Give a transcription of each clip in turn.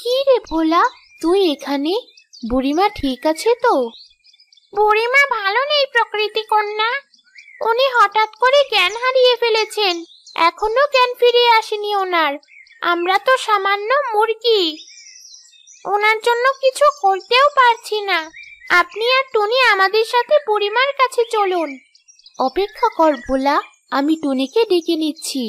কি রে ভোলা, তুই এখানে? বুড়িমা ঠিক আছে তো? বুড়িমা ভালো নেই প্রকৃতি কন্যা। উনি হঠাৎ করে জ্ঞান হারিয়ে ফেলেছেন। এখনো জ্ঞান ফিরে আসেনি ওনার। আমরা তো সামান্য মুরগি, ওনার জন্য কিছু করতেও পারছি না। আপনি আর টুনি আমাদের সাথে বুড়িমার কাছে চলুন। অপেক্ষা কর ভোলা, আমি টুনিকে ডেকে নিচ্ছি।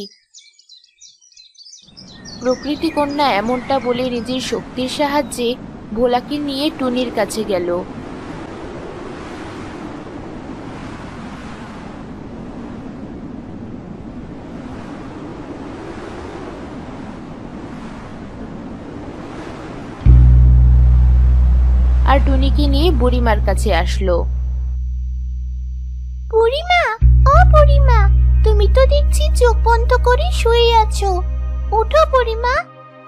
প্রকৃতি কন্যা এমনটা বলে নিজের শক্তির সাহায্যে ভোলাকে নিয়ে টুনির কাছে গেল। আর টুনিকে নিয়ে বুড়িমার কাছে আসলো। বুড়িমা, ও বুড়িমা, তুমি তো দেখছি চোখ বন্ধ করে শুয়ে আছো। ওঠো বুড়িমা,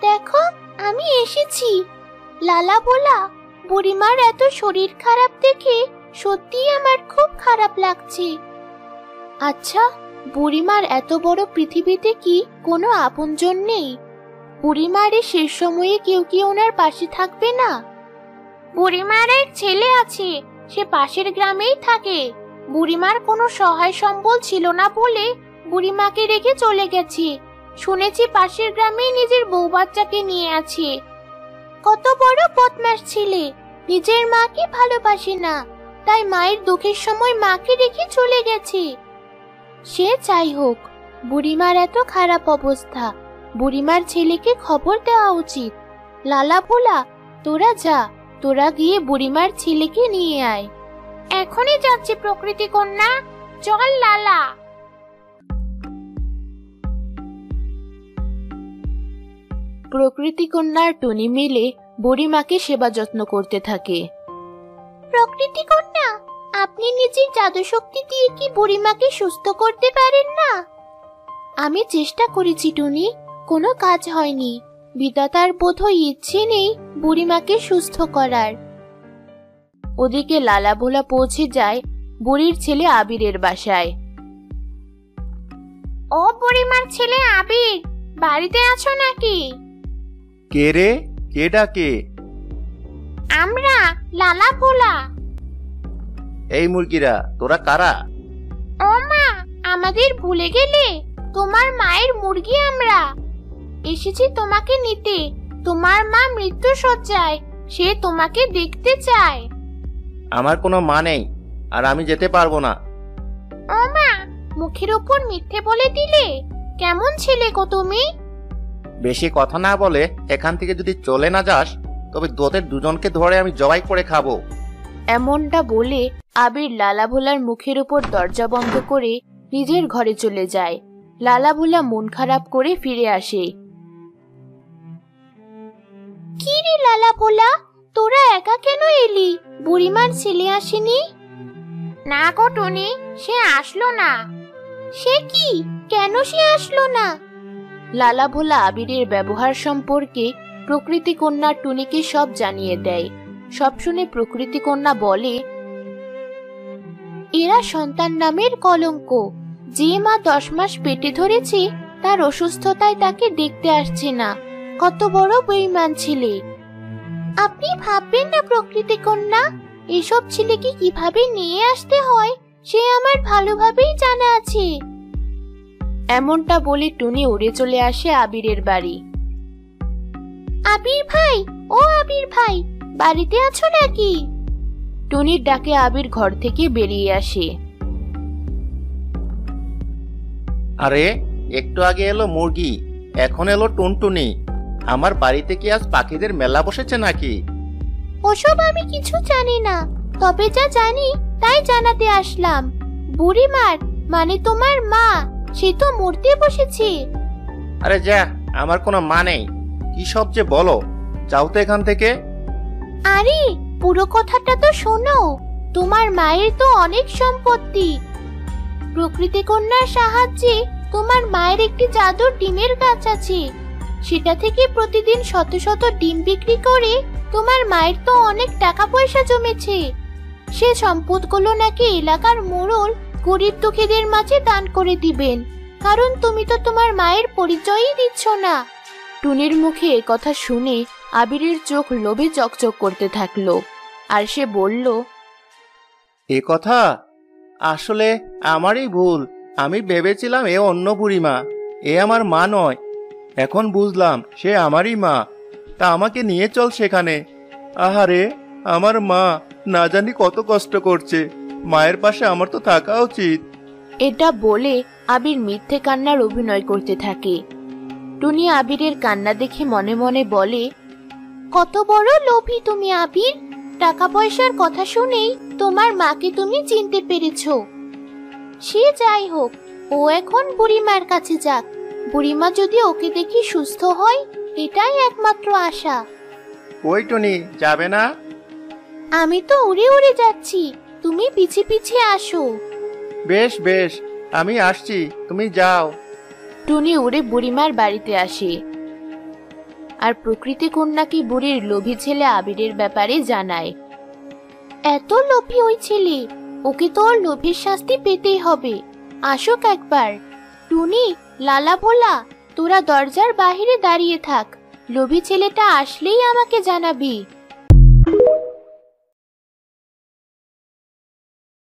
দেখো আমি এসেছি। লালা ভোলা, বুড়িমার এত শরীর খারাপ দেখে সত্যি আমার খুব খারাপ লাগছে। আচ্ছা, বুড়িমার এত বড় পৃথিবীতে কি কোনো আপনজন নেই? বুড়িমার এই শেষ সময়ে কেউ কি ওনার পাশে থাকবে না? বুড়িমার এক ছেলে আছে, সে পাশের গ্রামেই থাকে। বুড়িমার কোনো সহায় সম্বল ছিল না বলে বুড়িমাকে রেখে চলে গেছে। শুনেছি পাশের গ্রামেই নিজের বউ বাচ্চাকে নিয়ে আছে। কত বড় বদমাশ ছেলে, নিজের মাকে ভালোবাসে না, তাই মায়ের দুঃখের সময় মাকে রেখে চলে গেছে। সে যাই হোক, বুড়িমার এত খারাপ অবস্থা, বুড়িমার ছেলেকে খবর দেওয়া উচিত। লালা ভোলা, তোরা যা, তোরা গিয়ে বুড়িমার ছেলেকে নিয়ে আয়। এখনই যাচ্ছি প্রকৃতি কন্যা, চল লালা। প্রকৃতি কন্যার টুনি মিলে বুড়িমাকে সেবা যত্ন করতে থাকে। প্রকৃতি কন্যা, আপনি নিজের জাদু শক্তি দিয়ে কি বুড়িমাকে সুস্থ করতে পারেন না? আমি চেষ্টা করেছি টুনি, কোনো কাজ হয়নি। বিধাতার বোধহয় ইচ্ছে নেই বুড়িমাকে সুস্থ করার। ওদিকে লালা ভোলা পৌঁছে যায় বুড়ির ছেলে আবিরের বাসায়। ও বুড়িমার ছেলে আবির, বাড়িতে আছো নাকি? কে রে, কে ডাকে? আমরা লালা ভোলা। এই মুরগিরা, তোরা কারা? ও মা, আমাদের ভুলে গেলে? তোমার মায়ের মুরগি আমরা। এসেছি তোমাকে নিতে। তোমার মা মৃত্যু শয্যায়, সে তোমাকে দেখতে চায়। আমার কোনো মা নেই, আর আমি যেতে পারবো না। ও মা, মুখের উপর মিথ্যে বলে দিলে? কেমন ছেলে গো তুমি? বেশি কথা না বলে এখান থেকে যদি চলে না যাস, তবে তোদের দুজনকে ধরে আমি জবাই করে খাবো। এমনটা বলে আবির লালা ভোলার মুখের উপর দরজা বন্ধ করে নিজের ঘরে চলে যায়। লালা ভোলা মন খারাপ করে ফিরে আসে। কি রে লালা ভোলা, তোরা একা কেন এলি? বুড়িমার ছেলে আসেনি? না গো টুনি, সে আসলো না। সে কি, কেন সে আসলো না? লালা ভোলা আবিরের ব্যবহার সম্পর্কে প্রকৃতি কন্যা টুনিকে সব জানিয়ে দেয়। সব শুনে প্রকৃতি কন্যা বলে, এরা সন্তান নামের কলঙ্ক। যে মা 10 মাস পেটে ধরেছে তার অসুস্থতায় তাকে দেখতে আসছে না। কত বড় বেঈমান ছেলে! আপনি ভাববেন না প্রকৃতি কন্যা, এসব ছেলেকে কিভাবে নিয়ে আসতে হয় সে আমার ভালোভাবেই জানা আছে। এমনটা বলে টুনি উড়ে চলে আসে আবিরের বাড়ি। আবির ভাই, ও আবির ভাই, বাড়িতে আছো নাকি? টুনির ডাকে আবির ঘর থেকে বেরিয়ে আসে। আরে, একটু আগে এলো মুরগি, এখন এলো টুনটুনি। আমার বাড়িতে কি আজ পাখিদের মেলা বসেছে নাকি? ওসব আমি কিছু জানি না, তবে যা জানি তাই জানাতে আসলাম। বুড়িমার, মানে তোমার মা, সে তো মরতে বসেছে। আরে যা, আমার কোনো মা নেই। কি সব যে বলো, যাও তো এখান থেকে। আরে, পুরো কথাটা তো শোনো। তোমার মায়ের তো অনেক সম্পত্তি। প্রকৃতি কন্যার সাহায্যে তোমার মায়ের একটি জাদুর ডিমের গাছ আছে। সেটা থেকে প্রতিদিন শত শত ডিম বিক্রি করে তোমার মায়ের তো অনেক টাকা পয়সা জমেছে। সে সম্পদগুলো নাকি এলাকার মোড়ল গরিব দুঃখীদের মাঝে দান করে দিবেন, কারণ তুমি তো তোমার মায়ের পরিচয়ই দিচ্ছ না। টুনির মুখে কথা শুনে আবিরের চোখ লোভে চকচক করতে থাকলো আর সে বলল, এ কথা আসলে আমারই ভুল। আমি ভেবেছিলাম এ অন্য বুড়িমা, এ আমার মা নয়। এখন বুঝলাম সে আমারই মা। তা আমাকে নিয়ে চল সেখানে। আহারে, আমার মা না জানি কত কষ্ট করছে। মায়ের পাশে আমার তো থাকা উচিত। এটা বলে আবির মিথ্যে কান্নার অভিনয় করতে থাকে। টুনি আবিরের কান্না দেখে মনে মনে বলে, কত বড় লোভী তুমি আবির! টাকা পয়সার কথা শুনেই তোমার মাকে তুমি চিনতে পেরেছো। সে যাই হোক, ও এখন বুড়িমার কাছে যাক। বুড়িমা যদি ওকে দেখি সুস্থ হয়, এটাই একমাত্র আশা। ওই টুনি, যাবে না? আমি তো উড়ে উড়ে যাচ্ছি, তুমি পিছে পিছে আসো। বেশ বেশ, আমি আসছি, তুমি যাও। টুনি উড়ে বুড়িমার বাড়িতে আসে আর প্রকৃতি কন্যাকে বুড়ির লোভী ছেলে আবিরের ব্যাপারে জানায়। এত লোভী ওই ছেলে, ওকে তো ওর লোভের শাস্তি পেতেই হবে। আসুক একবার। টুনি, লালা ভোলা, তোরা দরজার বাহিরে দাঁড়িয়ে থাক। লোভী ছেলেটা আসলেই আমাকে জানাবি।